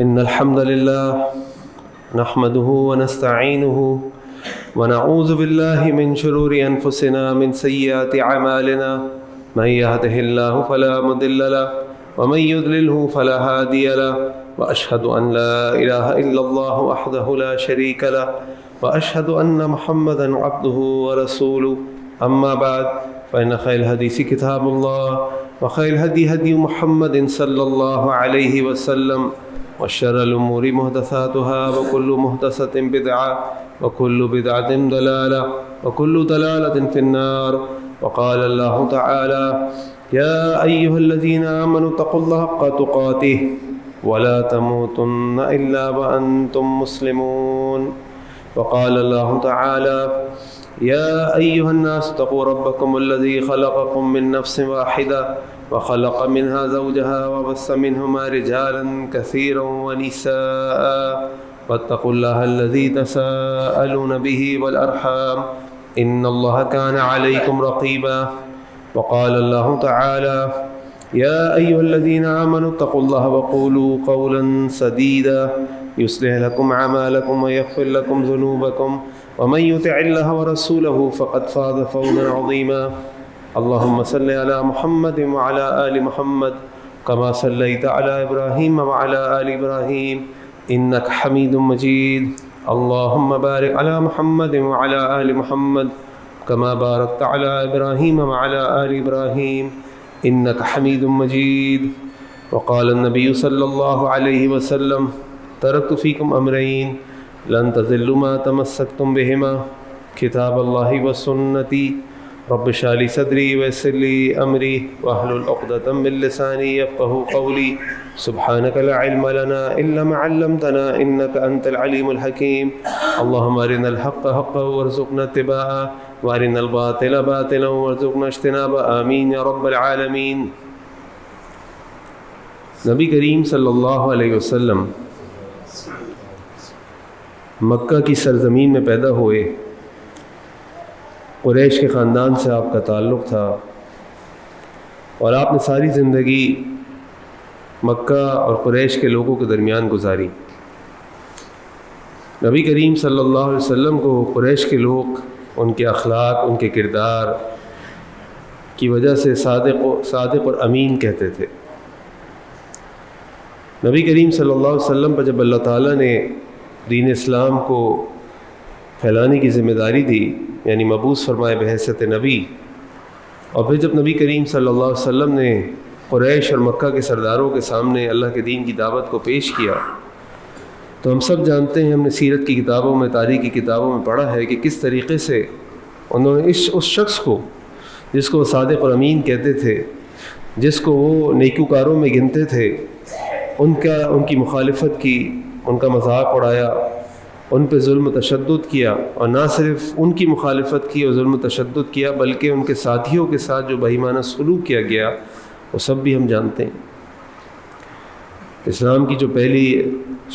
إن الحمد لله نحمده ونستعينه ونعوذ بالله من شرور أنفسنا من سيئات أعمالنا من يهده الله فلا مضل له ومن يضلله فلا هادي له وأشهد أن لا إله إلا الله وحده لا شريك له وأشهد أن محمدا عبده ورسوله أما بعد فإن خير الحديث كتاب الله وخير الهدي هدي محمد صلى الله عليه وسلم وشر الأمور محدثاتها وكل محدثة بدعة وكل بدعة ضلالة وكل ضلالة في النار. وقال الله تعالى: يا أيها الذين آمنوا اتقوا الله حق تقاته ولا تموتن إلا وأنتم مسلمون. وقال الله تعالى: يا أيها الناس اتقوا ربكم الذي خلقكم من نفس واحدة وخلق منها زوجها وبث منهما رجالا كثيرا ونساء واتقوا الله الذي تساءلون به والأرحام إن الله كان عليكم رقيبا. وقال الله تعالى: يا أيها الذين آمنوا اتقوا الله وقولوا قولا سديدا يصلح لكم أعمالكم ويغفر لكم ذنوبكم ومن يطع الله ورسوله فقد فاز فوزا عظيما. اللهم صل على محمد وعلى آل محمد كما صليت على إبراهيم وعلى آل إبراهيم إنك حميد مجيد. اللهم بارك على محمد وعلى آل محمد كما باركت على إبراهيم وعلى آل إبراهيم إنك حميد مجيد. وقال النبي صلى الله عليه وسلم: تركت فيكم أمرين لن تضلوا ما تمسكتم بهما كتاب الله وسنتي رب اشرح لي صدري ويسر لي أمري واحلل عقدة من لساني يفقهوا قولي. سبحانك لا علم لنا إلا ما علمتنا إنك أنت العليم الحكيم. اللهم أرنا الحق حقا وارزقنا اتباعه وأرنا الباطل باطلا وارزقنا اجتنابه آمين يا رب العالمين. نبی کریم صلی اللہ علیہ وسلم مکہ کی سرزمین میں پیدا ہوئے. قریش کے خاندان سے آپ کا تعلق تھا اور آپ نے ساری زندگی مکہ اور قریش کے لوگوں کے درمیان گزاری. نبی کریم صلی اللہ علیہ وسلم کو قریش کے لوگ ان کے اخلاق، ان کے کردار کی وجہ سے صادق اور امین کہتے تھے. نبی کریم صلی اللہ علیہ وسلم پر جب اللہ تعالیٰ نے دین اسلام کو پھیلانے کی ذمہ داری دی، یعنی مبعوث فرمائے بحیثیت نبی، اور پھر جب نبی کریم صلی اللہ علیہ وسلم نے قریش اور مکہ کے سرداروں کے سامنے اللہ کے دین کی دعوت کو پیش کیا، تو ہم سب جانتے ہیں، ہم نے سیرت کی کتابوں میں، تاریخ کی کتابوں میں پڑھا ہے کہ کس طریقے سے انہوں نے اس شخص کو، جس کو وہ صادق اور امین کہتے تھے، جس کو وہ نیکوکاروں میں گنتے تھے، ان کی مخالفت کی، ان کا مذاق اڑایا، ان پہ ظلم و تشدد کیا، اور نہ صرف ان کی مخالفت کی اور ظلم و تشدد کیا بلکہ ان کے ساتھیوں کے ساتھ جو بے ایمانہ سلوک کیا گیا وہ سب بھی ہم جانتے ہیں. اسلام کی جو پہلی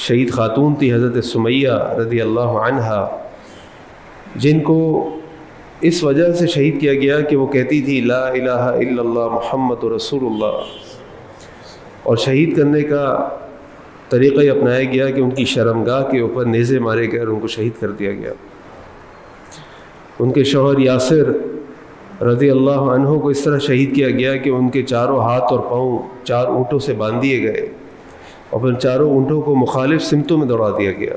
شہید خاتون تھی حضرت سمیہ رضی اللہ عنہا، جن کو اس وجہ سے شہید کیا گیا کہ وہ کہتی تھی لا الہ الا اللہ محمد رسول اللہ، اور شہید کرنے کا طریقہ یہ اپنایا گیا کہ ان کی شرمگاہ کے اوپر نیزے مارے گئے اور ان کو شہید کر دیا گیا. ان کے شوہر یاسر رضی اللہ عنہ کو اس طرح شہید کیا گیا کہ ان کے چاروں ہاتھ اور پاؤں 4 اونٹوں سے باندھ دیے گئے اور پھر چاروں اونٹوں کو مخالف سمتوں میں دوڑا دیا گیا.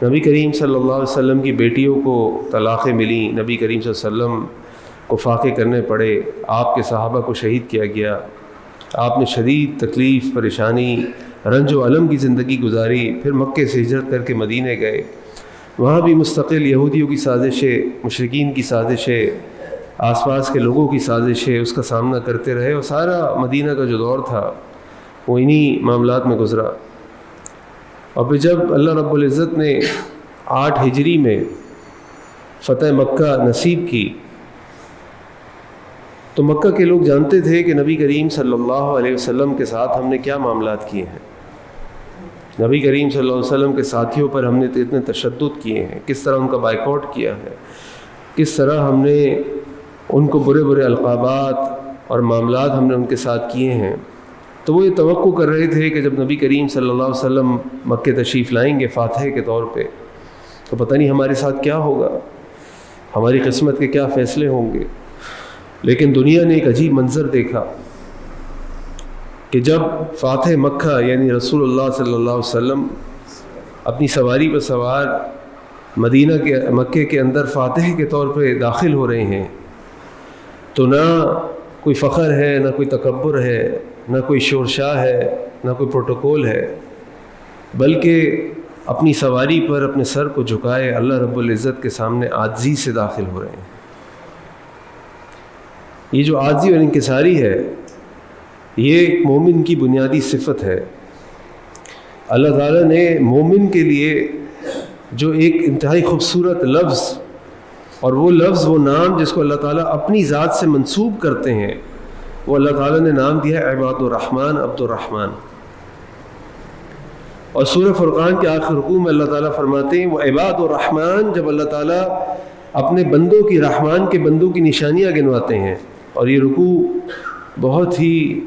نبی کریم صلی اللہ علیہ وسلم کی بیٹیوں کو طلاقیں ملیں، نبی کریم صلی اللہ علیہ وسلم کو فاقے کرنے پڑے، آپ کے صحابہ کو شہید کیا گیا. آپ نے شدید تکلیف، پریشانی، رنج و الم کی زندگی گزاری. پھر مکے سے ہجرت کر کے مدینے گئے، وہاں بھی مستقل یہودیوں کی سازشیں، مشرکین کی سازشیں، آس پاس کے لوگوں کی سازشیں، اس کا سامنا کرتے رہے، اور سارا مدینہ کا جو دور تھا وہ انہی معاملات میں گزرا. اور پھر جب اللہ رب العزت نے 8 ہجری میں فتح مکہ نصیب کی تو مکہ کے لوگ جانتے تھے کہ نبی کریم صلی اللہ علیہ وسلم کے ساتھ ہم نے کیا معاملات کیے ہیں، نبی کریم صلی اللہ علیہ وسلم کے ساتھیوں پر ہم نے اتنے تشدد کیے ہیں، کس طرح ان کا بائیکاٹ کیا ہے، کس طرح ہم نے ان کو برے برے القابات اور معاملات ہم نے ان کے ساتھ کیے ہیں. تو وہ یہ توقع کر رہے تھے کہ جب نبی کریم صلی اللہ علیہ وسلم مکہ تشریف لائیں گے فاتح کے طور پہ تو پتہ نہیں ہمارے ساتھ کیا ہوگا، ہماری قسمت کے کیا فیصلے ہوں گے۔ لیکن دنیا نے ایک عجیب منظر دیکھا کہ جب فاتح مکہ یعنی رسول اللہ صلی اللہ علیہ وسلم اپنی سواری پر سوار مکے کے اندر فاتح کے طور پہ داخل ہو رہے ہیں تو نہ کوئی فخر ہے، نہ کوئی تکبر ہے، نہ کوئی شورشاہ ہے، نہ کوئی پروٹوکول ہے، بلکہ اپنی سواری پر اپنے سر کو جھکائے اللہ رب العزت کے سامنے عاجزی سے داخل ہو رہے ہیں۔ یہ جو عاجزی اور انکساری ہے یہ ایک مومن کی بنیادی صفت ہے۔ اللہ تعالیٰ نے مومن کے لیے جو ایک انتہائی خوبصورت لفظ، اور وہ لفظ وہ نام جس کو اللہ تعالیٰ اپنی ذات سے منسوب کرتے ہیں، وہ اللہ تعالیٰ نے نام دیا ہے عباد الرحمن، عبد الرحمن۔ اور سورہ فرقان کے آخر رکوع میں اللہ تعالیٰ فرماتے ہیں وہ عباد الرحمن، جب اللہ تعالیٰ اپنے بندوں کی، رحمان کے بندوں کی نشانیاں گنواتے ہیں، اور یہ رکوع بہت ہی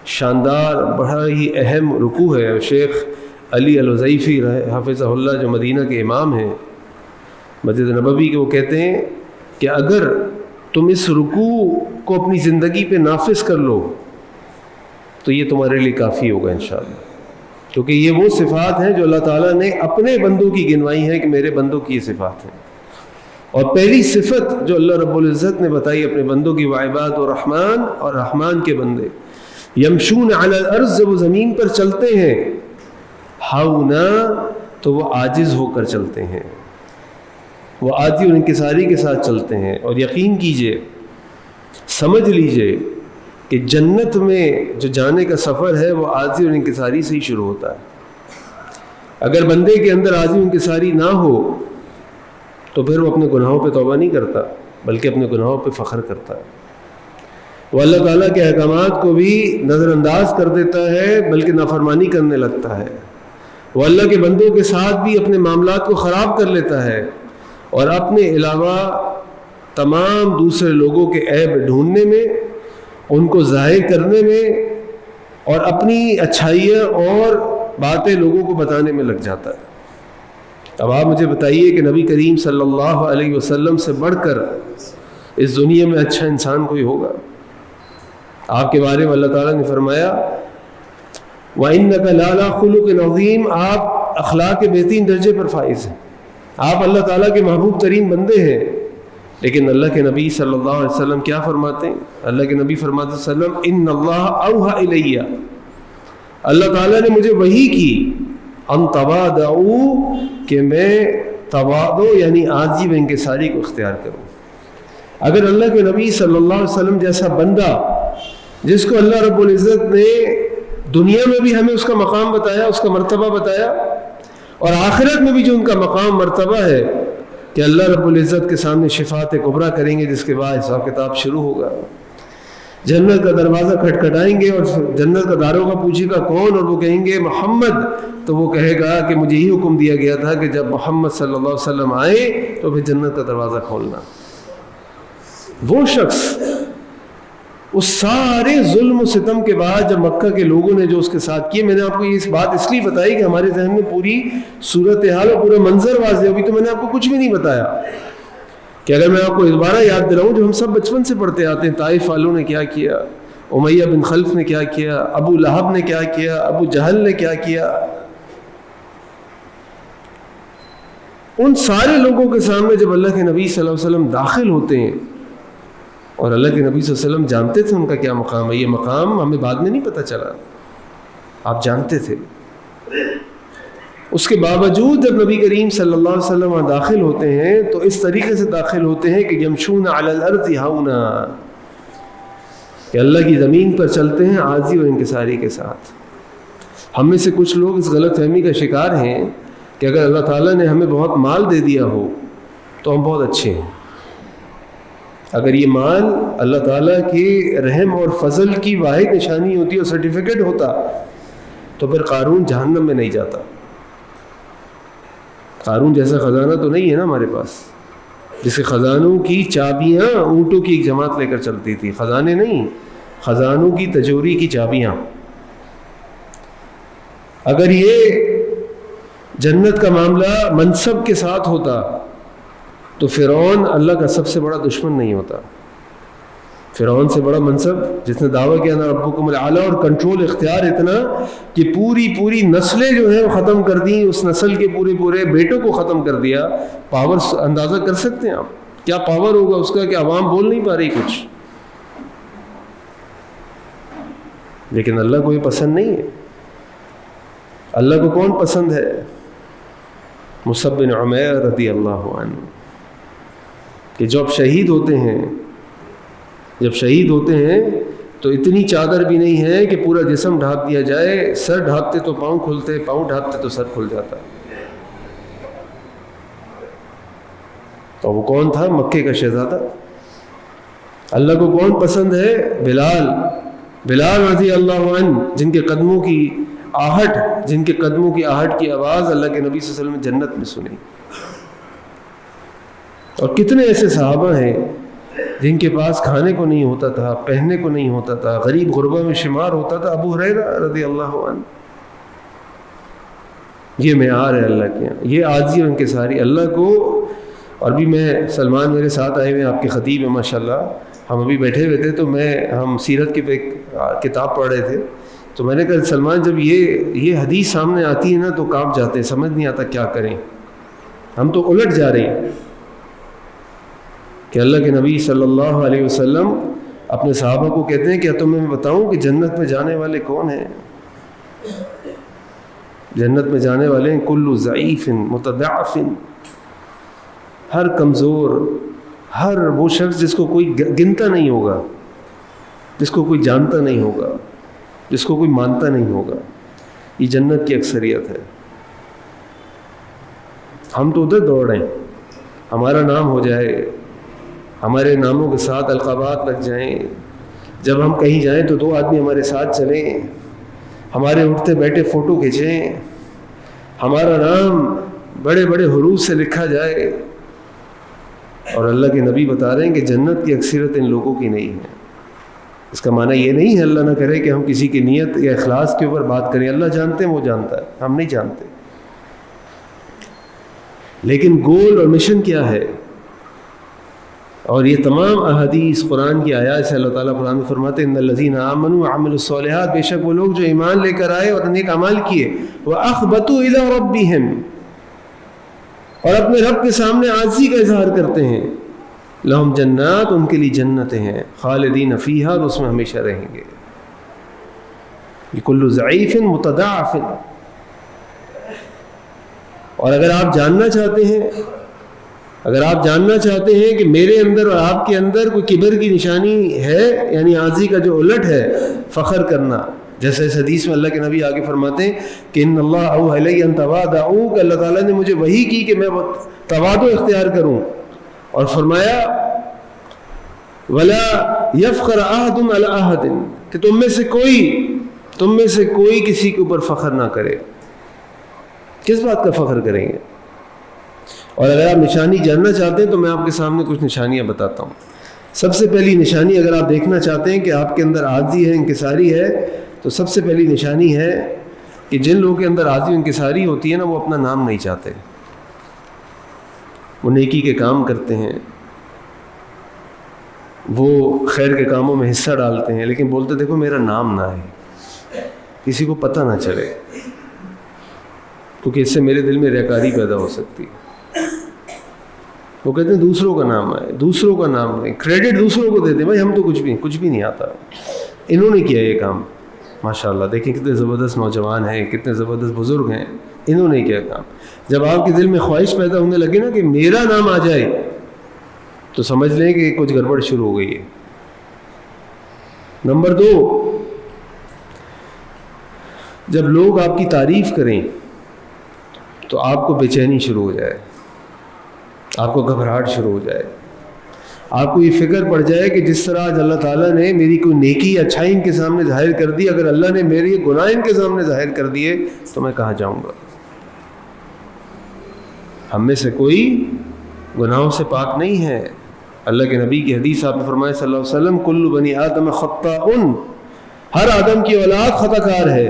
شاندار، بڑا ہی اہم رکوع ہے۔ شیخ علی الوظیفی حافظہ اللہ جو مدینہ کے امام ہیں مسجد نبوی کے، وہ کہتے ہیں کہ اگر تم اس رکوع کو اپنی زندگی پہ نافذ کر لو تو یہ تمہارے لیے کافی ہوگا انشاءاللہ، کیونکہ یہ وہ صفات ہیں جو اللہ تعالیٰ نے اپنے بندوں کی گنوائی ہیں کہ میرے بندوں کی یہ صفات ہیں۔ اور پہلی صفت جو اللہ رب العزت نے بتائی اپنے بندوں کی، وعباد الرحمن، اور رحمان کے بندے، یمشون علی الارض، جب وہ زمین پر چلتے ہیں، ہاؤنا، تو وہ عاجز ہو کر چلتے ہیں، وہ عاجزی اور انکساری کے ساتھ چلتے ہیں۔ اور یقین کیجئے، سمجھ لیجئے کہ جنت میں جو جانے کا سفر ہے وہ عاجزی اور انکساری سے ہی شروع ہوتا ہے۔ اگر بندے کے اندر عاجزی اور انکساری نہ ہو تو پھر وہ اپنے گناہوں پہ توبہ نہیں کرتا بلکہ اپنے گناہوں پہ فخر کرتا ہے، وہ اللہ تعالیٰ کے احکامات کو بھی نظر انداز کر دیتا ہے بلکہ نافرمانی کرنے لگتا ہے، وہ اللہ کے بندوں کے ساتھ بھی اپنے معاملات کو خراب کر لیتا ہے، اور اپنے علاوہ تمام دوسرے لوگوں کے عیب ڈھونڈنے میں، ان کو ظاہر کرنے میں، اور اپنی اچھائیاں اور باتیں لوگوں کو بتانے میں لگ جاتا ہے۔ اب آپ مجھے بتائیے کہ نبی کریم صلی اللہ علیہ وسلم سے بڑھ کر اس دنیا میں اچھا انسان کوئی ہوگا؟ آپ کے بارے میں اللہ تعالیٰ نے فرمایا وَإِنَّكَ لَعَلَىٰ خُلُقٍ عَظِيمٍ، آپ اخلاق کے بہترین درجے پر فائز ہیں، آپ اللہ تعالیٰ کے محبوب ترین بندے ہیں۔ لیکن اللہ کے نبی صلی اللہ علیہ وسلم کیا فرماتے ہیں؟ اللہ کے نبی فرماتے ہیں وسلم ان اللہ اوحى الیہ، اللہ تعالیٰ نے مجھے وحی کی ان تواضعوا، کہ میں تواضع یعنی عاجزی و انکساری کو اختیار کروں۔ اگر اللہ کے نبی صلی اللہ علیہ وسلم جیسا بندہ جس کو اللہ رب العزت نے دنیا میں بھی ہمیں اس کا مقام بتایا، اس کا مرتبہ بتایا، اور آخرت میں بھی جو ان کا مقام مرتبہ ہے کہ اللہ رب العزت کے سامنے شفاعت کبریٰ کریں گے، جس کے بعد حساب کتاب شروع ہوگا، جنت کا دروازہ کھٹکھٹائیں گے اور جنت کا داروغہ پوچھے گا کون، اور وہ کہیں گے محمد، تو وہ کہے گا کہ مجھے ہی حکم دیا گیا تھا کہ جب محمد صلی اللہ علیہ وسلم آئے تو پھر جنت کا دروازہ کھولنا۔ وہ شخص اس سارے ظلم و ستم کے بعد جب مکہ کے لوگوں نے جو اس کے ساتھ کیے، میں نے آپ کو یہ بات اس لیے بتائی کہ ہمارے ذہن میں پوری صورتحال اور پورا منظر واضح ہو۔ ابھی تو میں نے آپ کو کچھ بھی نہیں بتایا کہ اگر میں آپ کو دوبارہ یاد دلاؤں جو ہم سب بچپن سے پڑھتے آتے ہیں، طائف والوں نے کیا کیا، امیہ بن خلف نے کیا کیا، ابو لہب نے کیا کیا، ابو جہل نے کیا کیا، ان سارے لوگوں کے سامنے جب اللہ کے نبی صلی اللہ علیہ وسلم داخل ہوتے ہیں، اور اللہ کے نبی صلی اللہ علیہ وسلم جانتے تھے ان کا کیا مقام ہے، یہ مقام ہمیں بعد میں نہیں پتہ چلا، آپ جانتے تھے، اس کے باوجود جب نبی کریم صلی اللہ علیہ وسلم وہاں داخل ہوتے ہیں تو اس طریقے سے داخل ہوتے ہیں کہ یمشون علی الارض ہاؤنا، کہ اللہ کی زمین پر چلتے ہیں عاجزی اور انکساری کے ساتھ۔ ہم میں سے کچھ لوگ اس غلط فہمی کا شکار ہیں کہ اگر اللہ تعالیٰ نے ہمیں بہت مال دے دیا ہو تو ہم بہت اچھے ہیں۔ اگر یہ مال اللہ تعالیٰ کے رحم اور فضل کی واحد نشانی ہوتی اور سرٹیفکیٹ ہوتا تو پھر قارون جہنم میں نہیں جاتا۔ قارون جیسا خزانہ تو نہیں ہے نا ہمارے پاس، جس کے خزانوں کی چابیاں اونٹوں کی ایک جماعت لے کر چلتی تھی، خزانے نہیں، خزانوں کی تجوری کی چابیاں، اگر یہ جنت کا معاملہ منصب کے ساتھ ہوتا تو فرعون اللہ کا سب سے بڑا دشمن نہیں ہوتا. فرعون سے بڑا منصب جس نے دعویٰ کیا نا ربکم الاعلیٰ، اور کنٹرول اختیار اتنا کہ پوری نسلیں جو ہیں وہ ختم کر دیں، اس نسل کے پورے بیٹوں کو ختم کر دیا. پاور اندازہ کر سکتے ہیں آپ کیا پاور ہوگا اس کا کہ عوام بول نہیں پا رہی کچھ. لیکن اللہ کو یہ پسند نہیں ہے. اللہ کو کون پسند ہے؟ مصعب بن عمیر رضی اللہ عنہ، کہ جب شہید ہوتے ہیں تو اتنی چادر بھی نہیں ہے کہ پورا جسم ڈھانپ دیا جائے. سر ڈھانپتے تو پاؤں کھلتے، پاؤں ڈھانپتے تو سر کھل جاتا. اور وہ کون تھا؟ مکے کا شہزادہ. اللہ کو کون پسند ہے؟ بلال رضی اللہ عنہ، جن کے قدموں کی آہٹ کی آواز اللہ کے نبی صلی اللہ علیہ وسلم نے جنت میں سنی. اور کتنے ایسے صحابہ ہیں جن کے پاس کھانے کو نہیں ہوتا تھا، پہننے کو نہیں ہوتا تھا، غریب غربا میں شمار ہوتا تھا. ابو ہریرہ رضی اللہ عنہ. یہ معیار ہے اللہ کے یہاں، یہ عاجزی اور انکساری اللہ کو. اور بھی میں سلمان میرے ساتھ آئے ہوئے آپ کے خطیب ہیں ماشاءاللہ، ہم ابھی بیٹھے ہوئے تھے تو ہم سیرت کی ایک کتاب پڑھ رہے تھے. تو میں نے کہا سلمان جب یہ حدیث سامنے آتی ہے نا تو کانپ جاتے ہیں، سمجھ نہیں آتا کیا کریں. ہم تو الٹ جا رہے ہیں کہ اللہ کے نبی صلی اللہ علیہ وسلم اپنے صحابہ کو کہتے ہیں کہ تمہیں میں بتاؤں کہ جنت میں جانے والے کون ہیں. جنت میں جانے والے ہیں کل ضعیف متضعف، ہر کمزور، ہر وہ شخص جس کو کوئی گنتا نہیں ہوگا، جس کو کوئی جانتا نہیں ہوگا، جس کو کوئی مانتا نہیں ہوگا. یہ جنت کی اکثریت ہے. ہم تو ادھر دوڑ رہے ہیں، ہمارا نام ہو جائے، ہمارے ناموں کے ساتھ القابات لگ جائیں، جب ہم کہیں جائیں تو 2 آدمی ہمارے ساتھ چلیں، ہمارے اٹھتے بیٹھے فوٹو کھینچیں، ہمارا نام بڑے حروف سے لکھا جائے. اور اللہ کے نبی بتا رہے ہیں کہ جنت کی اکثریت ان لوگوں کی نہیں ہے. اس کا معنی یہ نہیں ہے اللہ نہ کرے کہ ہم کسی کی نیت یا اخلاص کے اوپر بات کریں. اللہ جانتے ہیں، وہ جانتا ہے، ہم نہیں جانتے. لیکن گول اور مشن کیا ہے؟ اور یہ تمام احادیث قرآن کی آیات سے اللہ تعالیٰ قرآن میں فرماتے ہیں ان الذین آمنوا وعملوا الصالحات، بے شک وہ لوگ جو ایمان لے کر آئے اور نیک اعمال کیے، وَأَخْبَتُوا إِلَىٰ رَبِّهِمْ، اور اپنے رب کے سامنے عاجزی کا اظہار کرتے ہیں، لہم جنات، ان کے لیے جنتیں ہیں، خالدین فیہا، اور اس میں ہمیشہ رہیں گے. یہ کل ضعیف متضعف. اور اگر آپ جاننا چاہتے ہیں کہ میرے اندر اور آپ کے اندر کوئی کبر کی نشانی ہے، یعنی عاجزی کا جو الٹ ہے، فخر کرنا، جیسے اس حدیث میں اللہ کے نبی آگے فرماتے ہیں کہ ان اللہ اوحی الی ان تواضعوا، کہ اللہ تعالیٰ نے مجھے وحی کی کہ میں تواضع اختیار کروں. اور فرمایا ولا یفخر احد علی احد، کہ تم میں سے کوئی کسی کے اوپر فخر نہ کرے. کس بات کا فخر کریں گے؟ اور اگر آپ نشانی جاننا چاہتے ہیں تو میں آپ کے سامنے کچھ نشانیاں بتاتا ہوں. سب سے پہلی نشانی، اگر آپ دیکھنا چاہتے ہیں کہ آپ کے اندر عاجزی ہے، انکساری ہے، تو سب سے پہلی نشانی ہے کہ جن لوگوں کے اندر عاجزی و انکساری ہوتی ہے نا، وہ اپنا نام نہیں چاہتے. وہ نیکی کے کام کرتے ہیں، وہ خیر کے کاموں میں حصہ ڈالتے ہیں، لیکن بولتے دیکھو میرا نام نہ ہے، کسی کو پتہ نہ چلے، کیونکہ اس سے میرے دل میں ریاکاری پیدا ہو سکتی ہے. وہ کہتے ہیں دوسروں کا نام ہے، دوسروں کا نام ہے، کریڈٹ دوسروں کو دیتے ہیں. بھائی ہم تو کچھ بھی نہیں آتا. انہوں نے کیا یہ کام، ماشاءاللہ دیکھیں کتنے زبردست نوجوان ہیں، کتنے زبردست بزرگ ہیں، انہوں نے کیا کام. جب آپ کے دل میں خواہش پیدا ہونے لگے نا کہ میرا نام آ جائے، تو سمجھ لیں کہ کچھ گڑبڑ شروع ہو گئی ہے. نمبر 2، جب لوگ آپ کی تعریف کریں تو آپ کو بے چینی شروع ہو جائے، آپ کو گھبراہٹ شروع ہو جائے، آپ کو یہ فکر پڑ جائے کہ جس طرح آج اللہ تعالیٰ نے میری کوئی نیکی یا اچھائی ان کے سامنے ظاہر کر دی، اگر اللہ نے میری گناہ ان کے سامنے ظاہر کر دیے تو میں کہاں جاؤں گا. ہم میں سے کوئی گناہوں سے پاک نہیں ہے. اللہ کے نبی کی حدیث آپ نے فرمایا صلی اللہ علیہ وسلم کل بنی آدم خطاء، ہر آدم کی اولاد خطا کار ہے.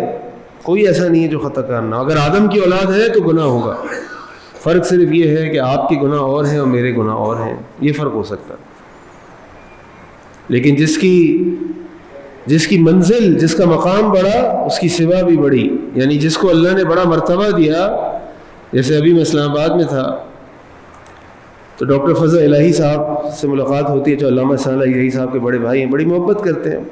کوئی ایسا نہیں ہے جو خطا کار نہ ہو. اگر آدم کی اولاد ہے تو گناہ ہوگا. فرق صرف یہ ہے کہ آپ کے گناہ اور ہیں اور میرے گناہ اور ہیں, یہ فرق ہو سکتا ہے. لیکن جس کی منزل, جس کا مقام بڑا, اس کی سوا بھی بڑی. یعنی جس کو اللہ نے بڑا مرتبہ دیا, جیسے ابھی میں اسلام آباد میں تھا تو ڈاکٹر فضل الہی صاحب سے ملاقات ہوتی ہے, جو علامہ صالح الہی صاحب کے بڑے بھائی ہیں, بڑی محبت کرتے ہیں.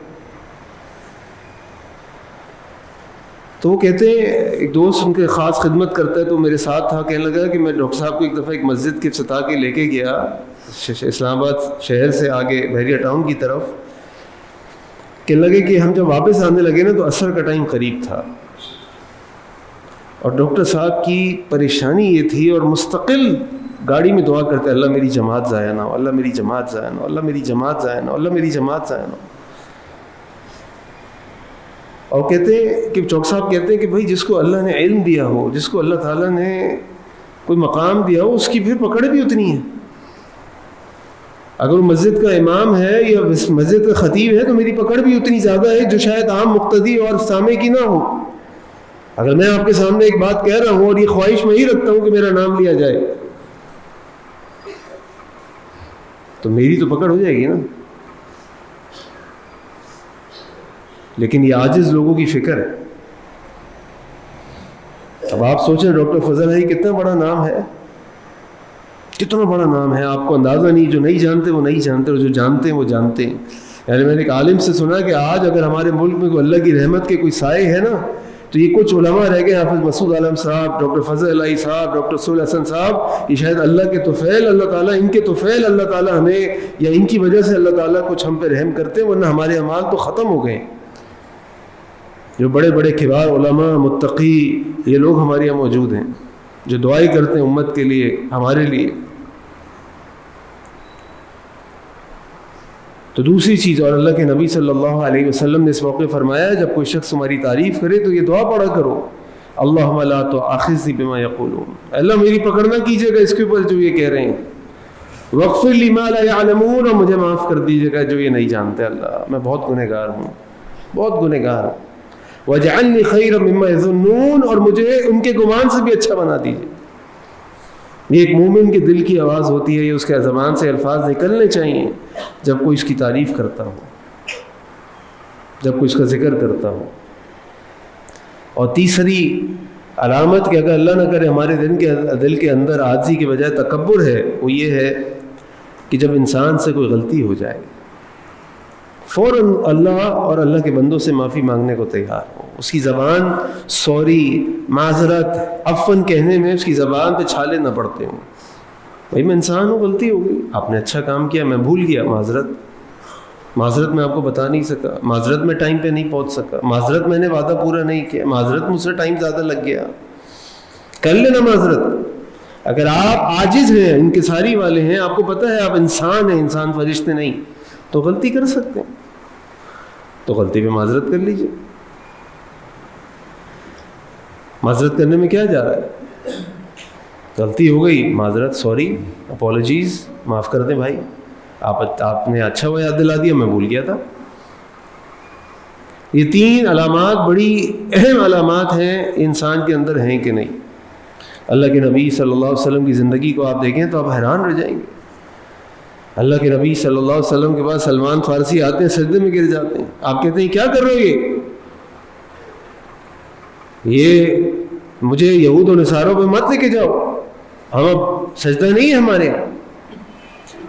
تو وہ کہتے ہیں, ایک دوست ان کے خاص خدمت کرتا ہے تو میرے ساتھ تھا, کہنے لگا کہ میں ڈاکٹر صاحب کو ایک دفعہ ایک مسجد کی ستا کے لے کے گیا اسلام آباد شہر سے آگے بحریہ ٹاؤن کی طرف. کہنے لگے کہ ہم جب واپس آنے لگے نا تو عصر کا ٹائم قریب تھا, اور ڈاکٹر صاحب کی پریشانی یہ تھی, اور مستقل گاڑی میں دعا کرتے, اللہ میری جماعت ضائع نہ ہو, اللہ میری جماعت ضائع نہ ہو, اللہ میری جماعت ضائع نہ ہو, اللہ میری جماعت ضائع نہ ہو. اور کہتے ہیں کہ چوک صاحب کہتے ہیں کہ بھائی جس کو اللہ نے علم دیا ہو, جس کو اللہ تعالیٰ نے کوئی مقام دیا ہو, اس کی پھر پکڑ بھی اتنی ہے. اگر وہ مسجد کا امام ہے یا مسجد کا خطیب ہے تو میری پکڑ بھی اتنی زیادہ ہے جو شاید عام مقتدی اور سامع کی نہ ہو. اگر میں آپ کے سامنے ایک بات کہہ رہا ہوں اور یہ خواہش میں ہی رکھتا ہوں کہ میرا نام لیا جائے تو میری تو پکڑ ہو جائے گی نا. لیکن یہ عاجز لوگوں کی فکر ہے. اب آپ سوچیں ڈاکٹر فضل الہی کتنا بڑا نام ہے, کتنا بڑا نام ہے, آپ کو اندازہ نہیں. جو نہیں جانتے وہ نہیں جانتے, اور جو جانتے ہیں وہ جانتے ہیں. یعنی میں نے ایک عالم سے سنا کہ آج اگر ہمارے ملک میں کوئی اللہ کی رحمت کے کوئی سائے ہے نا تو یہ کچھ علماء رہ گئے, حافظ مسعود عالم صاحب, ڈاکٹر فضل الہی صاحب, ڈاکٹر سہیل حسن صاحب. یہ شاید اللہ کے طفیل, اللہ تعالیٰ ان کے طفیل, اللہ تعالیٰ ہمیں, یا ان کی وجہ سے اللہ تعالیٰ کچھ ہم پہ رحم کرتے ہیں, ورنہ ہمارے اعمال تو ختم ہو گئے. جو بڑے بڑے کبار علماء, متقی, یہ لوگ ہمارے یہاں موجود ہیں جو دعائیں کرتے ہیں امت کے لیے, ہمارے لیے. تو دوسری چیز, اور اللہ کے نبی صلی اللہ علیہ وسلم نے اس موقع فرمایا جب کوئی شخص تمہاری تعریف کرے تو یہ دعا پڑھا کرو, اللہم لا تؤاخذنی بما یقولون, اللہ میری پکڑ نہ کیجیے گا اس کے اوپر جو یہ کہہ رہے ہیں. واغفر لی ما لا یعلمون, اور مجھے معاف کر دیجیے گا جو یہ نہیں جانتے. اللہ میں بہت گنہگار ہوں, بہت گنہگار ہوں. واجعلنی خیرا مما یظنون, اور مجھے ان کے گمان سے بھی اچھا بنا دیجیے. یہ ایک مومن کے دل کی آواز ہوتی ہے, یہ اس کے زبان سے الفاظ نکلنے چاہیے جب کوئی اس کی تعریف کرتا ہو, جب کوئی اس کا ذکر کرتا ہو. اور تیسری علامت کہ اگر اللہ نہ کرے ہمارے دل کے اندر عاجزی کے بجائے تکبر ہے, وہ یہ ہے کہ جب انسان سے کوئی غلطی ہو جائے فوراً اللہ اور اللہ کے بندوں سے معافی مانگنے کو تیار ہو. اس کی زبان سوری, معذرت, عفواً کہنے میں اس کی زبان پہ چھالے نہ پڑتے ہوں. بھائی میں انسان ہوں, غلطی ہو گئی, آپ نے اچھا کام کیا, میں بھول گیا, معذرت میں آپ کو بتا نہیں سکا, معذرت میں ٹائم پہ نہیں پہنچ سکا, معذرت میں نے وعدہ پورا نہیں کیا, معذرت مجھ سے ٹائم زیادہ لگ گیا. کر لینا معذرت. اگر آپ عاجز ہیں, انکساری والے ہیں, آپ کو پتہ ہے آپ انسان ہیں, انسان فرشتے نہیں, تو غلطی کر سکتے ہیں, تو غلطی پہ معذرت کر لیجیے. معذرت کرنے میں کیا جا رہا ہے, غلطی ہو گئی, معذرت, سوری, اپولوجیز, معاف کر دیں بھائی, آپ نے اچھا وہ یاد دلا دیا, میں بھول گیا تھا. یہ تین علامات بڑی اہم علامات ہیں انسان کے اندر ہیں کہ نہیں. اللہ کے نبی صلی اللہ علیہ وسلم کی زندگی کو آپ دیکھیں تو آپ حیران رہ جائیں گے. اللہ کے نبی صلی اللہ علیہ وسلم کے بعد سلمان فارسی آتے ہیں, سجدے میں گر جاتے ہیں. آپ کہتے ہیں کیا کر رہے ہو, یہ مجھے یہود و نصاروں پہ مت لے کے جاؤ, ہم اب سجدہ نہیں ہے ہمارے یہاں.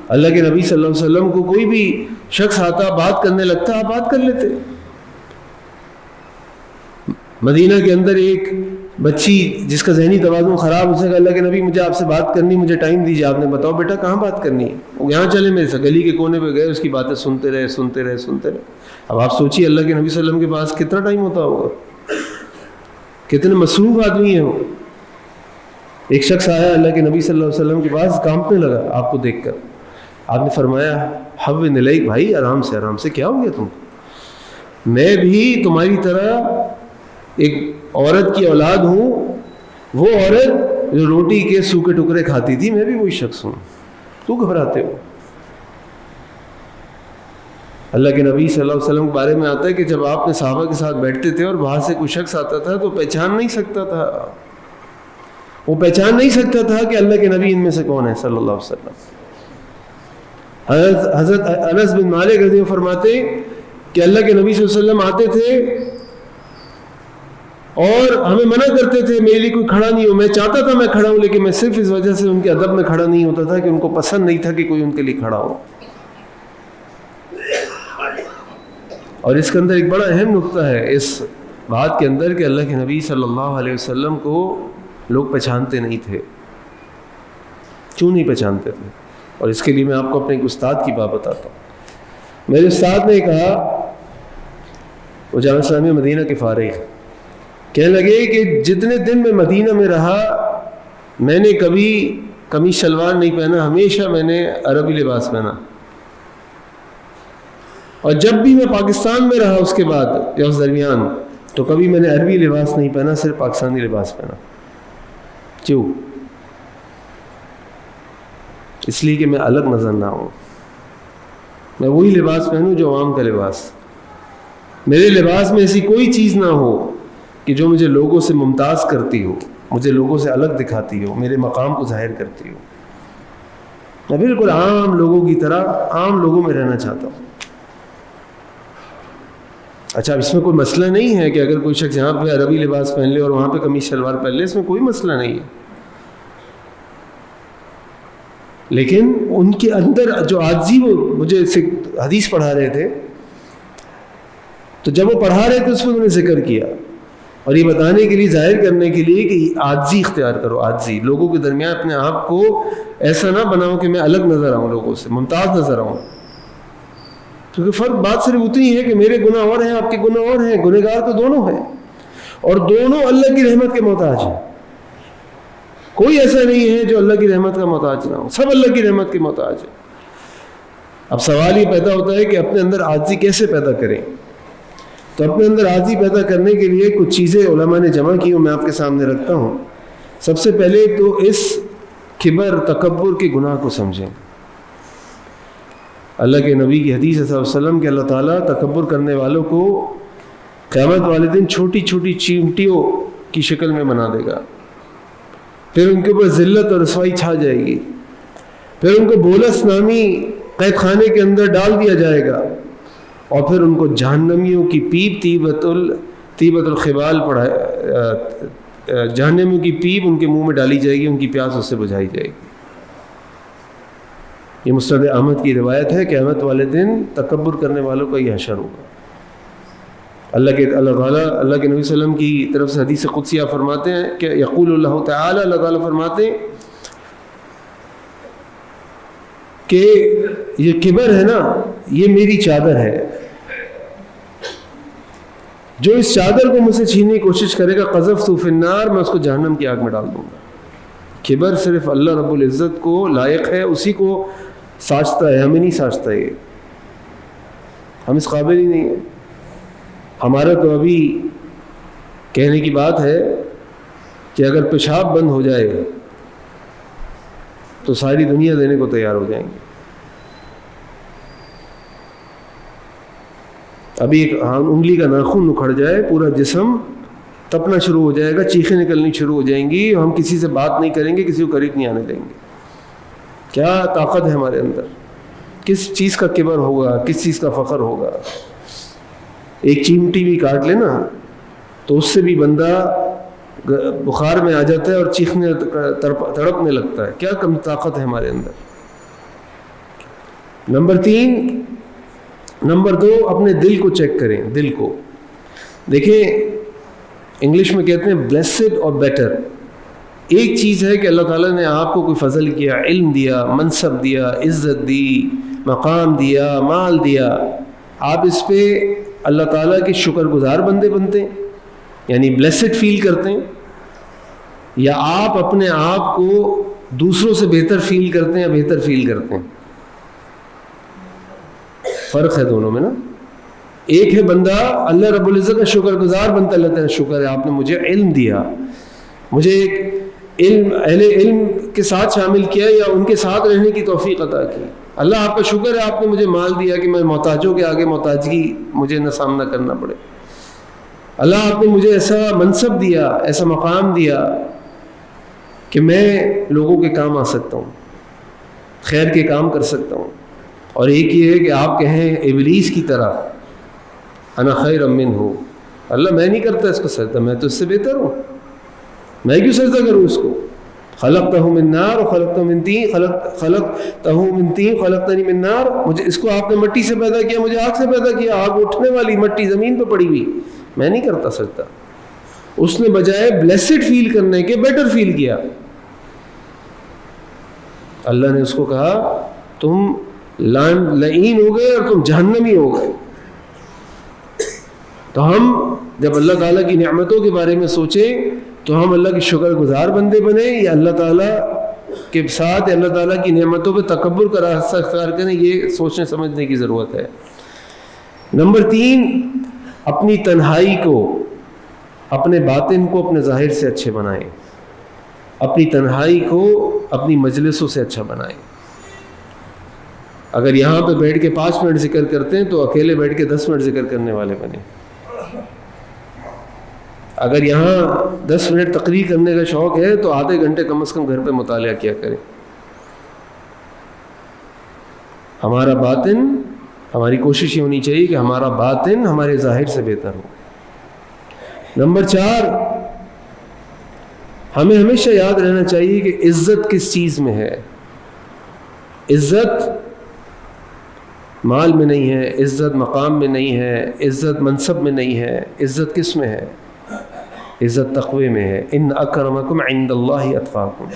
اللہ کے نبی صلی اللہ علیہ وسلم کو کوئی بھی شخص آتا, بات کرنے لگتا, آپ بات کر لیتے. مدینہ کے اندر ایک بچی جس کا ذہنی توازن خراب, اسے کہا اللہ کے نبی مجھے آپ سے بات کرنی, مجھے ٹائم دیجیے. آپ نے بتاؤ بیٹا کہاں بات کرنی ہے, وہ یہاں چلے میرے سے, گلی کے کونے پہ گئے, اس کی باتیں سنتے رہے. اب آپ سوچیے اللہ کے نبی صلی اللہ علیہ وسلم کے پاس کتنا ٹائم ہوتا ہوگا, کتنے مصروف آدمی ہیں وہ. ایک شخص آیا اللہ کے نبی صلی اللہ علیہ وسلم کے پاس, کانپنے لگا آپ کو دیکھ کر. آپ نے فرمایا حون الیک, بھائی آرام سے, کیا ہو گیا تم, میں بھی تمہاری طرح ایک عورت کی اولاد ہوں, وہ عورت جو روٹی کے سوکھے ٹکڑے کھاتی تھی, میں بھی وہی شخص ہوں, تو گھبراتے ہو. اللہ کے نبی صلی اللہ علیہ وسلم کے بارے میں آتا ہے کہ جب آپ نے صحابہ کے ساتھ بیٹھتے تھے اور باہر سے کوئی شخص آتا تھا تو پہچان نہیں سکتا تھا، وہ پہچان نہیں سکتا تھا کہ اللہ کے نبی ان میں سے کون ہے صلی اللہ علیہ وسلم۔ حضرت انس بن مالک رضی اللہ عنہ فرماتے کہ اللہ کے نبی صلی اللہ علیہ وسلم آتے تھے اور ہمیں منع کرتے تھے، میرے لیے کوئی کھڑا نہیں ہو، میں چاہتا تھا میں کھڑا ہوں لیکن میں صرف اس وجہ سے ان کے ادب میں کھڑا نہیں ہوتا تھا کہ ان کو پسند نہیں تھا کہ کوئی ان کے لیے کھڑا ہو۔ اور اس کے اندر ایک بڑا اہم نقطہ ہے اس بات کے اندر کہ اللہ کے نبی صلی اللہ علیہ وسلم کو لوگ پہچانتے نہیں تھے۔ کیوں نہیں پہچانتے تھے؟ اور اس کے لیے میں آپ کو اپنے ایک استاد کی بات بتاتا ہوں۔ میرے استاد نے کہا، وہ جامعہ اسلامیہ مدینہ کے فارغ، کہنے لگے کہ جتنے دن میں مدینہ میں رہا میں نے کبھی قمیص شلوار نہیں پہنا، ہمیشہ میں نے عربی لباس پہنا، اور جب بھی میں پاکستان میں رہا اس کے بعد یا اس درمیان تو کبھی میں نے عربی لباس نہیں پہنا، صرف پاکستانی لباس پہنا۔ کیوں؟ اس لیے کہ میں الگ نظر نہ ہوں، میں وہی لباس پہنوں جو عوام کا لباس، میرے لباس میں ایسی کوئی چیز نہ ہو کہ جو مجھے لوگوں سے ممتاز کرتی ہو، مجھے لوگوں سے الگ دکھاتی ہو، میرے مقام کو ظاہر کرتی ہو۔ میں بالکل عام لوگوں کی طرح عام لوگوں میں رہنا چاہتا ہوں۔ اچھا، اس میں کوئی مسئلہ نہیں ہے کہ اگر کوئی شخص یہاں پہ عربی لباس پہن لے اور وہاں پہ قمیص شلوار پہن لے، اس میں کوئی مسئلہ نہیں ہے، لیکن ان کے اندر جو عاجزی، وہ مجھے حدیث پڑھا رہے تھے تو جب وہ پڑھا رہے تھے اس میں انہوں نے ذکر کیا، اور یہ بتانے کے لیے، ظاہر کرنے کے لیے کہ عاجزی اختیار کرو، عاجزی لوگوں کے درمیان اپنے آپ کو ایسا نہ بناؤ کہ میں الگ نظر آؤں، لوگوں سے ممتاز نظر آؤں، کیونکہ فرق بات صرف اتنی ہے کہ میرے گناہ اور ہیں، آپ کے گناہ اور ہیں، گنہگار تو دونوں ہیں، اور دونوں اللہ کی رحمت کے محتاج ہیں۔ کوئی ایسا نہیں ہے جو اللہ کی رحمت کا محتاج نہ ہو، سب اللہ کی رحمت کے محتاج ہیں۔ اب سوال یہ پیدا ہوتا ہے کہ اپنے اندر عاجزی کیسے پیدا کریں؟ تو اپنے اندر عاجزی پیدا کرنے کے لیے کچھ چیزیں علماء نے جمع کی، میں آپ کے سامنے رکھتا ہوں۔ سب سے پہلے تو اس کبر، تکبر کے گناہ کو سمجھیں۔ اللہ کے نبی کی حدیث صلی اللہ علیہ وسلم کہ اللہ تعالیٰ تکبر کرنے والوں کو قیامت والے دن چھوٹی چھوٹی چیمٹیوں کی شکل میں بنا دے گا، پھر ان کے اوپر ذلت اور رسوائی چھا جائے گی، پھر ان کو بولس نامی قید خانے کے اندر ڈال دیا جائے گا، اور پھر ان کو جہنمیوں کی پیپ، طیبۃ الخبال جہنمیوں کی پیپ ان کے منہ میں ڈالی جائے گی، ان کی پیاس اس سے بجھائی جائے گی۔ یہ مسند احمد کی روایت ہے۔ قیامت والے دن تکبر کرنے والوں کا یہ حشر ہوگا۔ اللہ کے نبی صلی اللہ علیہ وسلم کی طرف سے حدیث قدسیہ فرماتے ہیں کہ یقول اللہ تعالی، اللہ تعالیٰ فرماتے ہیں کہ یہ کبر ہے نا، یہ میری چادر ہے، جو اس چادر کو مجھ سے چھیننے کی کوشش کرے گا قذفتہ فی النار، میں اس کو جہنم کی آگ میں ڈال دوں گا۔ کبر صرف اللہ رب العزت کو لائق ہے، اسی کو ساجتا ہے، ہمیں نہیں ساجتا ہے، ہم اس قابل ہی نہیں ہیں۔ ہمارا تو ابھی کہنے کی بات ہے کہ اگر پیشاب بند ہو جائے تو ساری دنیا دینے کو تیار ہو جائیں گے۔ ابھی ایک انگلی کا ناخن اکھڑ جائے، پورا جسم تپنا شروع ہو جائے گا، چیخیں نکلنی شروع ہو جائیں گی، ہم کسی سے بات نہیں کریں گے، کسی کو قریب نہیں آنے دیں گے۔ کیا طاقت ہے ہمارے اندر، کس چیز کا کبر ہوگا، کس چیز کا فخر ہوگا۔ ایک چیمٹی بھی کاٹ لینا تو اس سے بھی بندہ بخار میں آ جاتا ہے اور چیخنے تڑپنے لگتا ہے۔ کیا کم طاقت ہے ہمارے اندر۔ نمبر 2، اپنے دل کو چیک کریں۔ دل کو دیکھیں، انگلش میں کہتے ہیں بلیسڈ اور بیٹر۔ ایک چیز ہے کہ اللہ تعالیٰ نے آپ کو کوئی فضل کیا، علم دیا، منصب دیا، عزت دی، مقام دیا، مال دیا، آپ اس پہ اللہ تعالیٰ کے شکر گزار بندے بنتے ہیں، یعنی بلیسڈ فیل کرتے ہیں، یا آپ اپنے آپ کو دوسروں سے بہتر فیل کرتے ہیں یا بہتر فیل کرتے ہیں۔ فرق ہے دونوں میں نا۔ ایک ہے بندہ اللہ رب العزت کا شکر گزار بنتا ہے، اللہ تعالیٰ شکر ہے آپ نے مجھے علم دیا، مجھے ایک اہل علم کے ساتھ شامل کیا یا ان کے ساتھ رہنے کی توفیق عطا کی، اللہ آپ کا شکر ہے آپ نے مجھے مال دیا کہ میں محتاجوں کے آگے محتاجگی مجھے نہ سامنا کرنا پڑے. اللہ آپ نے مجھے ایسا منصب دیا, ایسا مقام دیا کہ میں لوگوں کے کام آ سکتا ہوں, خیر کے کام کر سکتا ہوں. اور ایک یہ ہے کہ آپ کہیں ابلیس کی طرح انا خیر منہ, اللہ میں نہیں کرتا اس کو سجدہ, میں تو اس سے بہتر ہوں, میں کیوں سجدہ کروں اس کو. خلقتہ من نار خلقتہ من طین خلقتہ من طین خلقتنی من نار, مجھے اس کو آپ نے مٹی سے پیدا کیا, مجھے آگ سے پیدا کیا, آگ اٹھنے والی مٹی زمین پہ پڑی ہوئی, میں نہیں کرتا سجدہ. اس نے بجائے بلیسڈ فیل کرنے کے بیٹر فیل کیا. اللہ نے اس کو کہا تم لعین ہو گئے اور تم جہنمی ہو گئے. تو ہم جب اللہ تعالیٰ کی نعمتوں کے بارے میں سوچیں تو ہم اللہ کے شکر گزار بندے بنیں یا اللہ تعالیٰ کے ساتھ اللہ تعالیٰ کی نعمتوں پہ تکبر کا راستہ اختیار کریں, یہ سوچنے سمجھنے کی ضرورت ہے. نمبر 3, اپنی تنہائی کو, اپنے باطن کو اپنے ظاہر سے اچھے بنائیں. اپنی تنہائی کو اپنی مجلسوں سے اچھا بنائیں. اگر یہاں پہ بیٹھ کے 5 منٹ ذکر کرتے ہیں تو اکیلے بیٹھ کے 10 منٹ ذکر کرنے والے بنیں. اگر یہاں 10 منٹ تقریر کرنے کا شوق ہے تو آدھے گھنٹے کم از کم گھر پہ مطالعہ کیا کریں. ہمارا باطن, ہماری کوشش یہ ہونی چاہیے کہ ہمارا باطن ہمارے ظاہر سے بہتر ہو. نمبر 4, ہمیں ہمیشہ یاد رہنا چاہیے کہ عزت کس چیز میں ہے. عزت مال میں نہیں ہے, عزت مقام میں نہیں ہے, عزت منصب میں نہیں ہے. عزت کس میں ہے؟ عزت تقوی میں ہے. ان اکرمکم عند اللہ اتقاکم.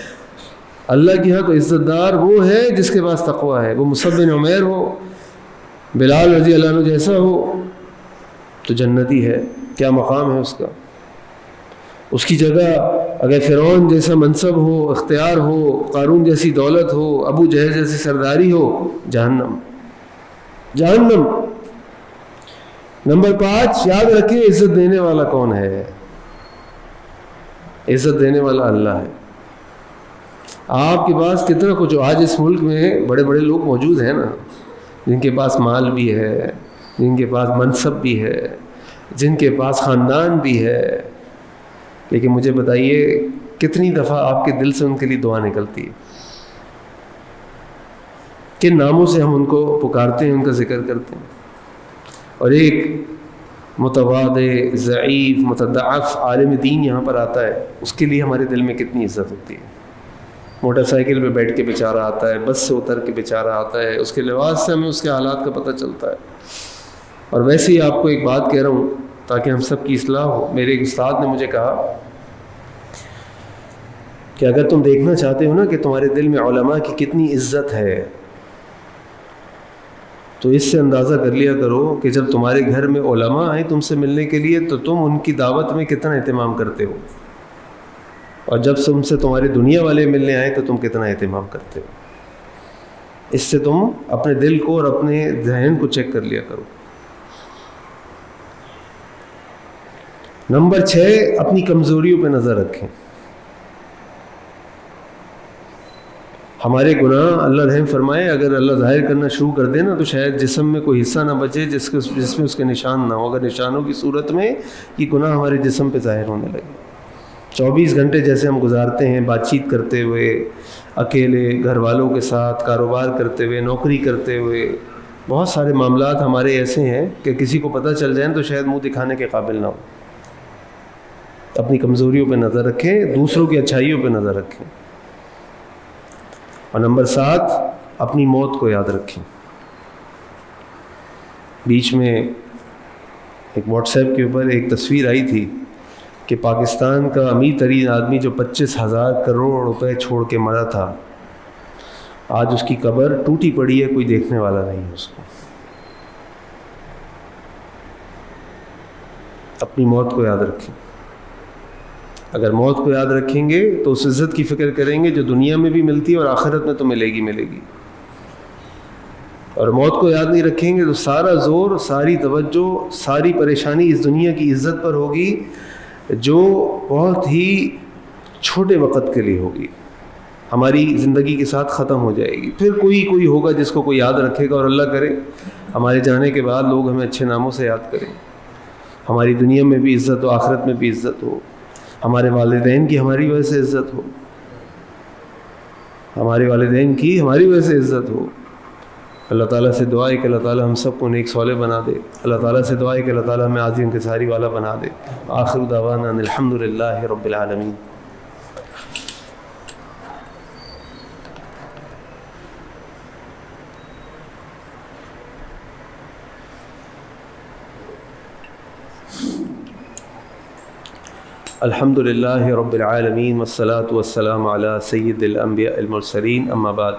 اللہ کے ہاں تو عزت دار وہ ہے جس کے پاس تقوی ہے. وہ مصعب بن عمیر ہو, بلال رضی اللہ عنہ جیسا ہو تو جنتی ہے. کیا مقام ہے اس کا. اس کی جگہ اگر فرعون جیسا منصب ہو, اختیار ہو, قارون جیسی دولت ہو, ابو جہل جیسی سرداری ہو, جہنم جہنم. نمبر 5, یاد رکھیں عزت دینے والا کون ہے. عزت دینے والا اللہ ہے. آپ کے پاس کتنا کچھ, آج اس ملک میں بڑے بڑے لوگ موجود ہیں نا, جن کے پاس مال بھی ہے, جن کے پاس منصب بھی ہے, جن کے پاس خاندان بھی ہے, لیکن مجھے بتائیے کتنی دفعہ آپ کے دل سے ان کے لیے دعا نکلتی ہے. کن ناموں سے ہم ان کو پکارتے ہیں, ان کا ذکر کرتے ہیں. اور ایک متواضع, ضعیف, متضعف عالم دین یہاں پر آتا ہے, اس کے لیے ہمارے دل میں کتنی عزت ہوتی ہے. موٹر سائیکل پہ بیٹھ کے بیچارہ آتا ہے, بس سے اتر کے بیچارہ آتا ہے, اس کے لباس سے ہمیں اس کے حالات کا پتہ چلتا ہے. اور ویسے ہی آپ کو ایک بات کہہ رہا ہوں تاکہ ہم سب کی اصلاح ہو. میرے ایک استاد نے مجھے کہا کہ اگر تم دیکھنا چاہتے ہو نا کہ تمہارے دل میں علماء کی کتنی عزت ہے, تو اس سے اندازہ کر لیا کرو کہ جب تمہارے گھر میں علماء آئیں تم سے ملنے کے لیے تو تم ان کی دعوت میں کتنا اہتمام کرتے ہو, اور جب تم سے تمہارے دنیا والے ملنے آئیں تو تم کتنا اہتمام کرتے ہو. اس سے تم اپنے دل کو اور اپنے ذہن کو چیک کر لیا کرو. نمبر 6, اپنی کمزوریوں پہ نظر رکھیں. ہمارے گناہ اللہ رحم فرمائے اگر اللہ ظاہر کرنا شروع کر دے نا تو شاید جسم میں کوئی حصہ نہ بچے جس میں اس کے نشان نہ ہو. اگر نشانوں کی صورت میں یہ گناہ ہمارے جسم پہ ظاہر ہونے لگے. 24 گھنٹے جیسے ہم گزارتے ہیں بات چیت کرتے ہوئے, اکیلے, گھر والوں کے ساتھ, کاروبار کرتے ہوئے, نوکری کرتے ہوئے, بہت سارے معاملات ہمارے ایسے ہیں کہ کسی کو پتہ چل جائیں تو شاید منہ دکھانے کے قابل نہ ہو. اپنی کمزوریوں پہ نظر رکھیں, دوسروں کی اچھائیوں پہ نظر رکھیں. اور نمبر 7, اپنی موت کو یاد رکھیں. بیچ میں ایک واٹس ایپ کے اوپر ایک تصویر آئی تھی کہ پاکستان کا امیر ترین آدمی جو 25,000 کروڑ روپے چھوڑ کے مرا تھا, آج اس کی قبر ٹوٹی پڑی ہے, کوئی دیکھنے والا نہیں ہے اس کو. اپنی موت کو یاد رکھیں. اگر موت کو یاد رکھیں گے تو اس عزت کی فکر کریں گے جو دنیا میں بھی ملتی ہے اور آخرت میں تو ملے گی. اور موت کو یاد نہیں رکھیں گے تو سارا زور, ساری توجہ, ساری پریشانی اس دنیا کی عزت پر ہوگی جو بہت ہی چھوٹے وقت کے لیے ہوگی. ہماری زندگی کے ساتھ ختم ہو جائے گی. پھر کوئی ہوگا جس کو کوئی یاد رکھے گا، اور اللہ کرے ہمارے جانے کے بعد لوگ ہمیں اچھے ناموں سے یاد کریں، ہماری دنیا میں بھی عزت ہو، آخرت میں بھی عزت ہو، ہمارے والدین کی ہماری وجہ سے عزت ہو، ہمارے والدین کی ہماری وجہ سے عزت ہو. اللہ تعالیٰ سے دعا ہے کہ اللہ تعالیٰ ہم سب کو نیک صالح بنا دے. اللہ تعالیٰ سے دعا ہے کہ اللہ تعالیٰ ہمیں عظیم انکساری والا بنا دے. آخر دعوانا ان الحمد للہ رب العالمین. الحمد للہ رب العالمین والصلاة والسلام علی سید الانبیاء المرسلین، اما بعد.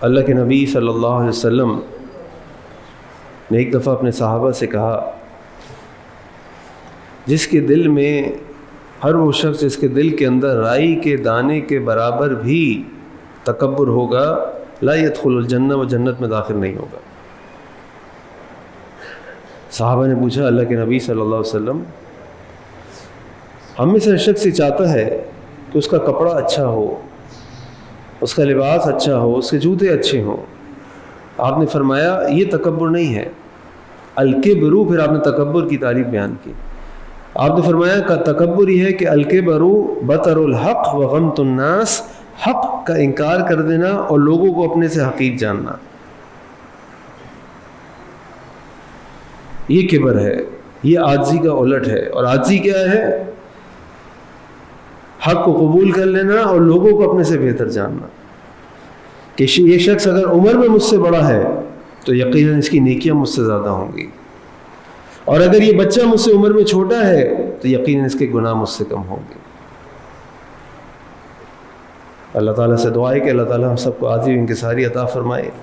اللہ کے نبی صلی اللہ علیہ وسلم نے ایک دفعہ اپنے صحابہ سے کہا، جس کے دل میں ہر وہ شخص جس کے دل کے اندر رائی کے دانے کے برابر بھی تکبر ہوگا، لا يدخل الجنہ، وہ جنت میں داخل نہیں ہوگا. صحابہ نے پوچھا، اللہ کے نبی صلی اللہ علیہ وسلم، ہم میں سے شخص یہ چاہتا ہے کہ اس کا کپڑا اچھا ہو، اس کا لباس اچھا ہو، اس کے جوتے اچھے ہوں. آپ نے فرمایا یہ تکبر نہیں ہے. الکبر، پھر آپ نے تکبر کی تعریف بیان کی. آپ نے فرمایا کہ تکبر یہ ہے کہ الکبر بطر الحق وغمط الناس، حق کا انکار کر دینا اور لوگوں کو اپنے سے حقیر جاننا، یہ کبر ہے، یہ عاجزی کا الٹ ہے. اور عاجزی کیا ہے؟ حق کو قبول کر لینا اور لوگوں کو اپنے سے بہتر جاننا. کہ یہ شخص اگر عمر میں مجھ سے بڑا ہے تو یقیناً اس کی نیکیاں مجھ سے زیادہ ہوں گی، اور اگر یہ بچہ مجھ سے عمر میں چھوٹا ہے تو یقیناً اس کے گناہ مجھ سے کم ہوں گے. اللہ تعالیٰ سے دعا ہے کہ اللہ تعالیٰ ہم سب کو عظیم انکساری عطا فرمائے.